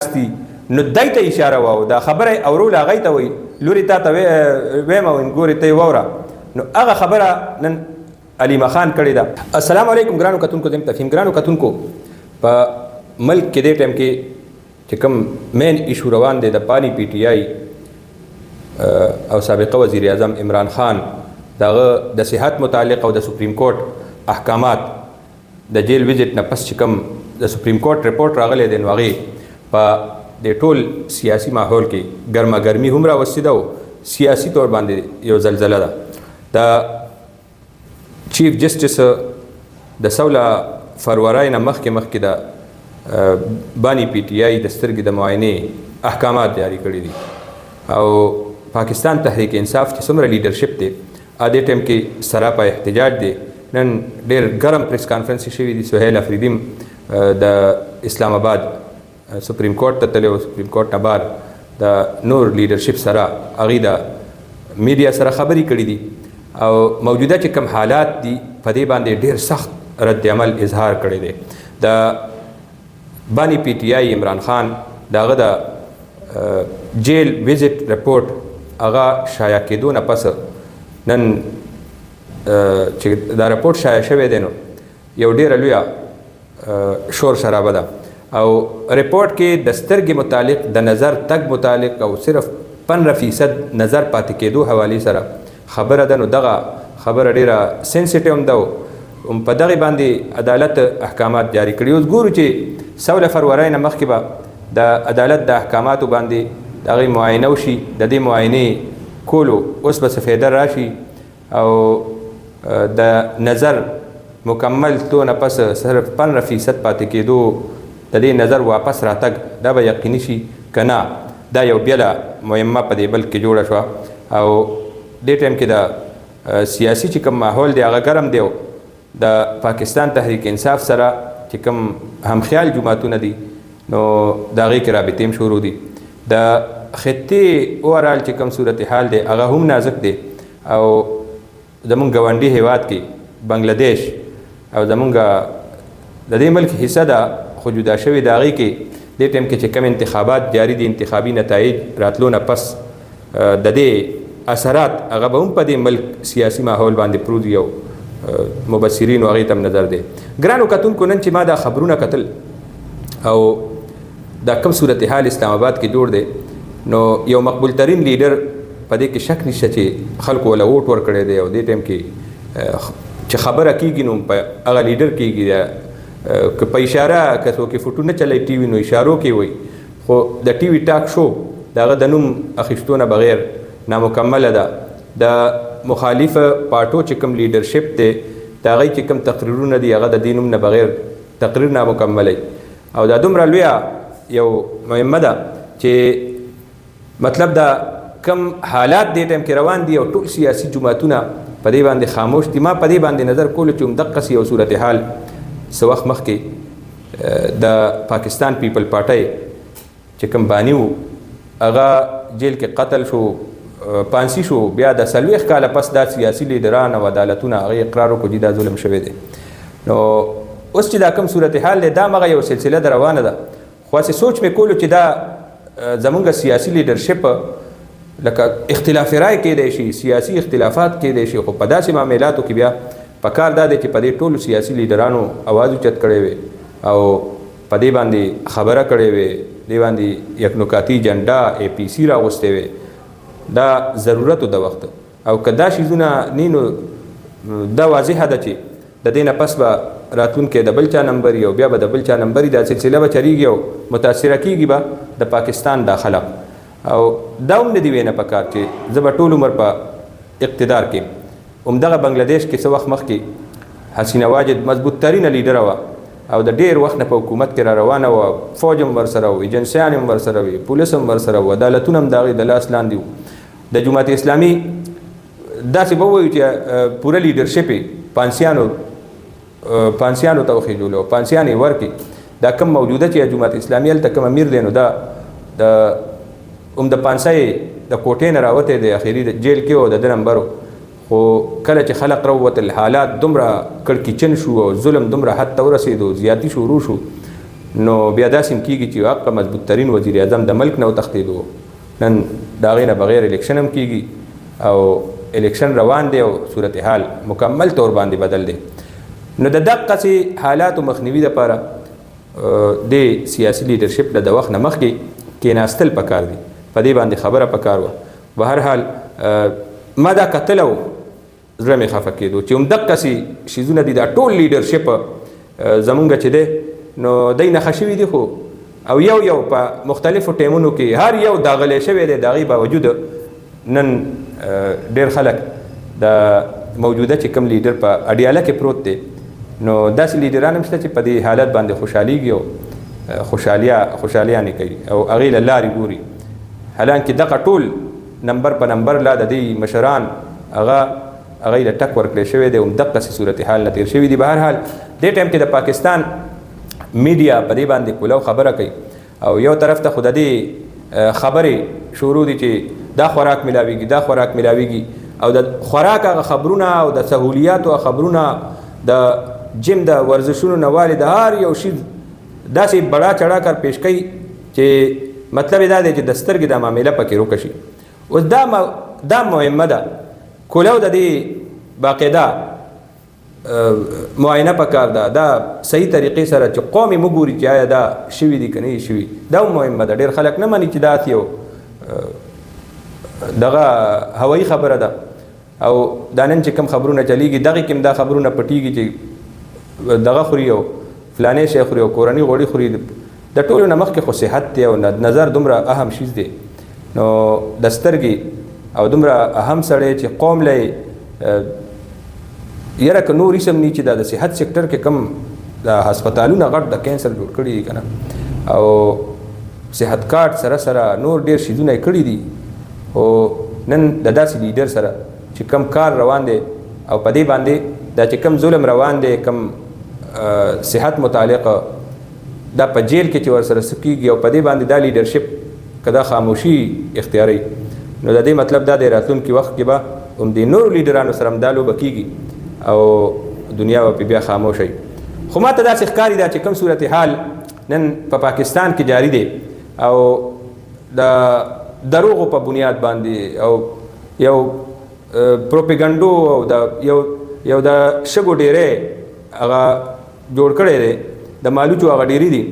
دي نو دای ته اشاره واو دا خبره اورول هغه ته وي لوري تا ته ویم او ګوري ته وره نو هغه خبره نن علي خان کړی دا. السلام علیکم ګرانو کتونکو دم تفهیم ګرانو کتونکو په ملک کې د ټیم کې چې کوم مین ایشو روان دی د پانی پی ټی آی او سابقه وزیر اعظم عمران خان دغه د صحت متعلق او د سپریم کورټ احکامات د جیل ویزټ نه پس چې کوم د سپریم کورټ رپورټ راغلی دی نو هغې په د ټول سیاسي ماحول کې ګرما ګرمي هم راوستې ده او سیاسي طور باندې یو زلزله ده. د چیف جسټس د 16 فروری نه مخکې د بانی پی ټی آی د سترګې د معاینې احکامات جاری کړي دي او پاکستان تحریک انصاف چې څومره لیډرشپ دی دې ټایم کې سراپا احتجاج دی. نن ډېر ګرم پریس کانفرنس شوي دي. سهیل افریدیم د اسلام آباد سپریم کورټ ته تللی و. سپریم کورټ نه بار د نور لیډرشپ سره هغوی د میډیا سره خبرې کړي دي او موجوده چې کوم حالات دي په دې باندې ډېر سخت رد عمل اظهار کړی دی. د بانی پی ټی آی عمران خان د هغه د جیل ویزټ رپورټ هغه شایع کېدو نه پس نن چې دا رپورټ شایع شوی دی نو یو ډېره لویه شور شرابه ده او رپورټ کې د سترګې متعلق د نظر تګ متعلق او صرف 15% نظر پاتې کېدو حوالې سره خبره ده. نو دغه خبره ډېره سینسیټیو هم ده او په دغې باندې عدالت احکامات جاری کړي. اوس ګورو چې 16 فروری نه مخکې به د عدالت د احکاماتو باندې د هغې معاینه وشي. د دې معاینې کولو اوس به څه فایده راشي او د نظر مکمل تو نه پس صرف 15% پاتې کېدو د دې نظر واپس راتګ دا به یقیني شي که نه. دا یو بیله مهمه په دې بلک کې جوړه شوه او دې ټایم کې د سیاسي چې کوم ماحول دی هغه ګرم دی. د پاکستان تحریک انصاف سره چې کوم همخیال جماعتونه دي نو د هغې کې رابطې هم شروع دي. د خطې اوورال چې کوم صورتحال دی هغه هم نازک دی او زمونږ ګاونډي هیواد کې بنګلادیش او زمونږ د دې ملک حصه ده خو جدا شوې د هغې کې دې ټایم کې چې کوم انتخابات جاری دي انتخابي نتایج راتلو نه پس د دې اثرات هغه به هم په دې ملک سیاسي ماحول باندې پروت وي او مبصرین هغې ته هم نظر دی. ګرانو کتونکو نن چې ما دا خبرونه کتل او دا کم صورتحال اسلام آباد کې جوړ دی نو یو مقبول ترین لیډر په دې کې شک نشته چې خلکو وله ووټ ورکړی دی او دې ټایم کې چې خبره کېږي نو په هغه لیډر کېږي. که په اشاره که څوک یې فوټو نه چلی ټي وي نو اشارو کې وي خو د ټي وي ټاک شو د هغه د نوم اخیستو نه بغیر نامکمله ده. د مخالفه پارټو چې کوم لیډرشپ دی د هغوی چې کوم تقریرونه دي هغه د دې نوم نه بغیر تقریر نامکملی او دا دومره لویه یو مهمه ده چې مطلب دا کم حالات دې ټایم کې روان دي او ټول سیاسي جماعتونه په دې باندې خاموش دي. ما په دې باندې نظر کولو چې همدقسې یو صورتحال څه وخت مخکې د پاکستان پیپل پارټۍ چې کوم بانی و هغه جیل کې قتل شو پانسی شو. بیا د 40 کاله پس دا سیاسي لیډران او عدالتونه هغې اقرار وکړو چې دا ظلم شوی دی. نو اوس چې دا کوم صورتحال دی دا مغه یو سلسله در روانه ده خو هسې سوچ مې کولو چې دا زمونږ سیاسي لیډرشپ لکه اختلاف رای کېدی شي سیاسي اختلافات کېدی شي خو په داسې معاملاتو کې بیا پکار دا دی چې په دې ټولو سیاسي لیډرانو اواز اوچت کړی وي او په دې باندې خبره کړې وي دې باندې یک نکاتي جنډا اے پی سی راغوستې وي. دا ضرورت د وخت او که دا شیزونه نی نو دا واضحه ده چې د دې نه پس به راتلونکی د بل چا نمبر او بیا به د بل چا نمبر دا سلسله به چریږي او متاثره کېږي به د پاکستان دا خلق او دا هم نه دي وینه پکار چې زه به ټول عمر په اقتدار کې همدغه بنګلادیش کې څه وخت مخکې حسینه واجد مضبوط ترینه لیډره وه او د ډېر وخت نه په حکومت کې را روانه وه. فوج هم ورسره و ایجنسیان هم ورسره وي پولیس هم ورسره و عدالتونه هم د هغې د لاس لاندې وو. د جماعت اسلامي داسې به ووایو چې پوره لیډرشپ یې پانسیانو ته وخېږولو او پانسیان یې ورکړي. دا کم موجوده چې جماعت اسلامي هلته کوم امیر دی نو دا هم د پانسه یې د کوټې نه راوتی دی اخري د جیل کې و د ده نمبر خو کله چې خلق راووتل حالات دومره کړکېچن شو او ظلم دومره حد ته ورسېدو زیاتي شروع شو نو بیا داسې هم کېږي چې حق مضبوط ترین وزیر اعظم د ملک نه وتښتېدو، نن د هغې نه بغیر الیکشن هم کېږي او الیکشن روان دی او صورتحال مکمل طور باندې بدل دی. نو د دقسې حالاتو مخنیوي دپاره د سیاسي لیډرشپ د وخت نه مخکې کېناستل پکار دي، په دې باندې خبره پکار وه. به هر حال ما دا کتل او زړه مې خفه کېدو چې همدقسې شیزونه دي. دا ټول لیډرشپ زمونږ چې دی نو دی نښه شوي دي، خو او یو په مختلفو ټیمونو کې هر یو داغلی شوی دی. د هغې باوجود نن ډېر خلک د موجوده چې کوم لیډر په اډیاله کې پروت دی، نو داسې لیډران هم شته چې په دې حالت باندې خوشحالیږي او خوشحالیانې کوي او هغې له لارې ګوري. حالانکې دغه ټول نمبر په نمبر لا د دې مشران هغې له ټک ورکړی شوی دی، همدقسې صورتحال نه تېر شوي دي. به هر حال دې ټایم کې د پاکستان میډیا په دې باندې کولو خبره کوي او یو طرف ته خو د دې خبرې شروع دي چې دا خوراک ملاویږي، دا خوراک ملاویږي، او د خوراک هغه خبرونه او د سهولیاتو خبرونه د جیم د ورزشونو نه والي د هر یو شي داسې بڑا چڑا کر پیش کوي چې مطلب دا دی چې د سترګې دا معامله پکې روکه شي. اوس دا مهمه ده، کولو د دې باقاعده معاینه پکار ده، دا صحیح طریقې سره چې قوم یې وګوري چې آیا دا شوي دي که نه شوي. دا هم مهمه ده. ډېر خلک نه مني چې دا یو دغه هوایي خبره ده او دا نن چې کوم خبرونه چلیږي دغې کې هم دا خبرونه پټیږي چې دغه خوري او فلانې شی خوري او کورنۍ غوړي خوري. د ټولو نه مخکې خو صحت دی او نظر دومره اهم شیز دی. نو د سترګې او دومره اهم سړی چې قوم له یره که نور اسم نی چې دا د صحت سیکټر کې کم د هسپتالونه غټ د کینسر جوړ کړي دي که نه، او صحت کارت سره سره نور ډېر شیزونه یې کړي دي. او نن د داسې لیډر سره چې کم کار روان دی او په دې باندې دا چې کم ظلم روان دی، کم صحت متعلق دا په جیل کې چې ورسره څه کېږي او په دې باندې دا لیډرشپ که دا خاموشي اختیاروي، نو د دې مطلب دا دی راتلونکي وخت کې به هم د نورو لیډرانو سره هم دا لوبه کېږي او دنیا به بیا خاموش وي. خو ما ته داسې ښکاري دا چې کوم صورتحال نن په پاکستان کې جاری دی او د دروغو په بنیاد باندې او یو پروپیګنډو او د یو د شګو ډیرې هغه جوړ کړی دی، د مالوچو هغه ډیرې دي.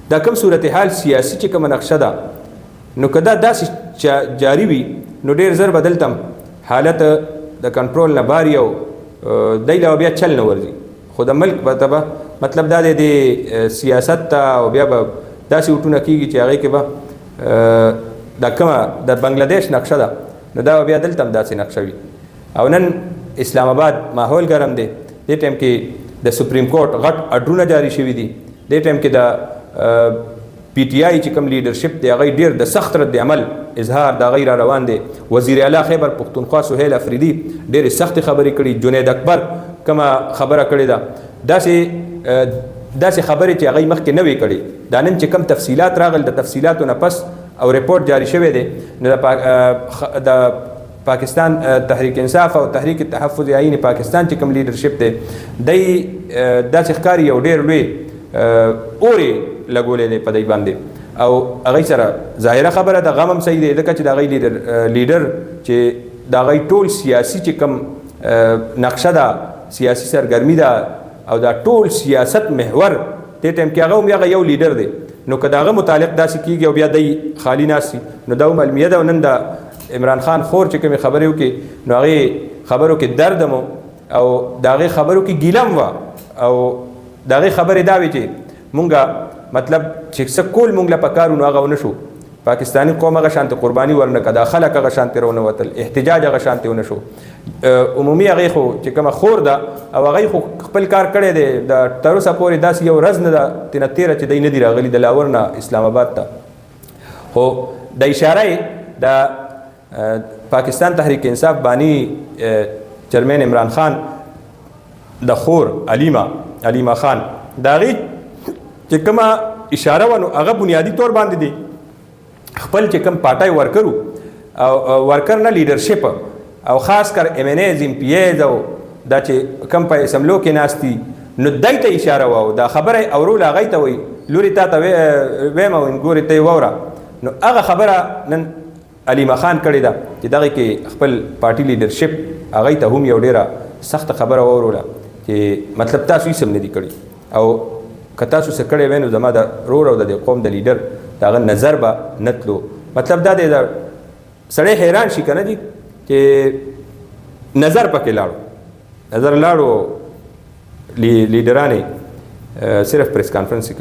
دا کوم صورتحال سیاسي چې کومه نقشه ده، نو که دا داسې جاری وي نو ډېر زر به دلته حالت د کنټرول نه باري او دی له بیا چل نه ورځي. خو د ملک به مطلب دا دی د سیاست ته او بیا به داسې وټونه کېږي چې هغې کې به دا کومه د بنګلادیش نقشه ده، نو دا بیا دلته هم داسې نقشه وي. او نن اسلام آباد ماحول ګرم دی. دې ټایم کې د سپریم کورټ غټ اډرونه جاری شوي دي. دې ټایم کې د پی ټی آی چې کوم لیډرشپ دی هغه ډېر د سخت رد عمل اظهار د هغې را روان دی. وزیر اعلی خیبر پښتونخوا سهیل افریدي ډېرې سختې خبرې کړي. جنید اکبر کومه خبره کړې ده، داسې خبرې چې هغې مخکې نه وې کړې. دا نن چې کوم تفصیلات راغل د تفصیلاتو نه پس او رپورټ جاری شوی دی، نو د پاکستان تحریک انصاف او تحریک تحفظ آئین پاکستان چې کوم لیډرشپ دی دی داسې ښکاري یو ډېر لوی اورې لګولې دی په دی باندې. او هغې سره ظاهره خبره د غم هم صحیح دی ځکه چې د هغې لیډر چې د هغې ټول سیاسي چې کوم نقشه ده، سیاسي سرګرمي ده او دا ټول سیاست محور دې ټایم کې هغه هم هغه یو لیډر دی. نو که د هغه متعلق داسې کېږي او بیا دی خالي ناست وي، نو دا هم علمیه ده. او نن د عمران خان خور چې کومې خبرې وکړي، نو هغې خبرو کې درد هم او د هغې خبرو کې ګیله هم وه او د هغې خبرې دا وې چې مونږ مطلب چې څه کول مونږ له پکار نو هغه ونه شو. پاکستانی قوم هغه شانتې قرباني ورنه کړه، دا خلک هغه شانتې رونه وتل، احتجاج هغه شانتې ونه شو. عمومي هغې خو چې کومه خور ده او هغې خو خپل کار کړی دی. د تر اوسه پورې داسې یو ورځ نه ده تېنه تېره چې دی نه دي راغلي د لاور نه اسلام آباد ته. خو د اشاره یې د پاکستان تحریک انصاف بانی چیرمین عمران خان د خور علیمه خان د هغې چې کومه اشاره وه نو هغه بنیادي طور باندې دی خپل چې کوم پارټای ورکر او ورکر نه لیډرشپ او خاص کر ایم این ایز ایم پی ایز او دا چې کوم په اسمبلو کې ناست دي نو دای ته اشاره وه او دا خبره یې اورول هغی ته وایي لورې تا ته ویم او ګورې ته یې واوره نو هغه خبره نن علیمه خان کړې ده چې دغې کې خپل پارټي لیډرشپ هغی ته هم یو ډېره سخته خبره واوروله چې مطلب تاسو هېڅ هم نه دي کړي او که تاسو څه کړی وی نو زما د رور او د دې قوم د لیډر د هغه نظر به نه تلو مطلب دا دی د سړی حیران شي که نه دي چې نظر پکې لاړو لیډرانې صرف پریس کانفرنس